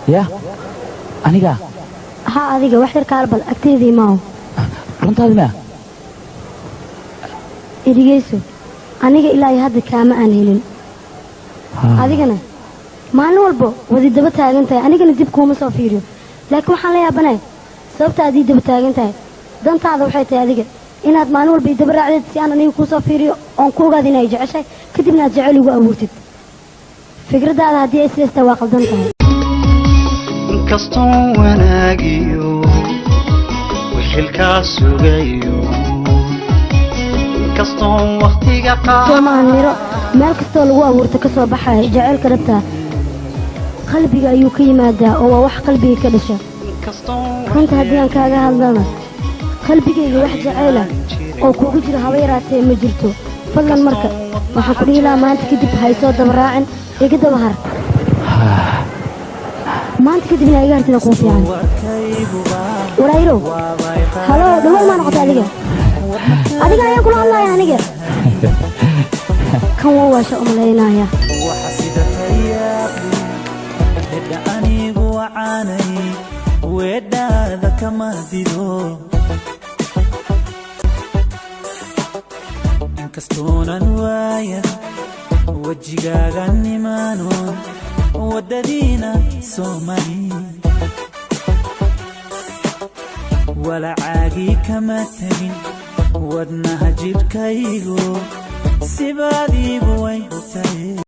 يا أنيقا ها أديقا وحير كاربل أكتيدي ماو رنت هذا ما إديقيسو أنيقا إلهي هذا كاما أنهلين أديقنا ما نولبو وذي دبتها أنت أنيقا نديب كوما صوفيريو لكن وحان ليا بناي سببتا أدي دبتها أنت دانت هذا وحيتي أديقا inaad maalin walba idaba raacdeed si aan aniga ku soo fiiriyo oon ku ogaad inay jeceshay kadibna aad jecel ugu abuurtid fikradaada haddii ay sidaas waa qaldan tahay inkastoo wanaagiyo wixilkaa sugayo inkastoo waqtiga soomaan miro meel kastoo lagu abuurta ka soo baxaya jecelka dhabta qalbiga ayuu ka yimaadaa oo waa wax qalbiga ka dhasha runta haddii aan kaaga hadlana qalbigayga wax jacayla oo kugu jira haba yaraatee ma jirto fadlan marka waxaan ku dhihi lahaa maanta kadib haysoo daba raacin iga daba har maanta kadibna iga hartida kuu fiican waraayro halo dhawow maa noqota adiga ayaan kula hadlaya aniga kan waa waasha umalaynaya weedhaada kama dido inkastoonan waaya wajigaaga nimaanoon wadadiina soo mari walacaagii kama tegin wadnaha jidhkaygu sibaadiigu way tahay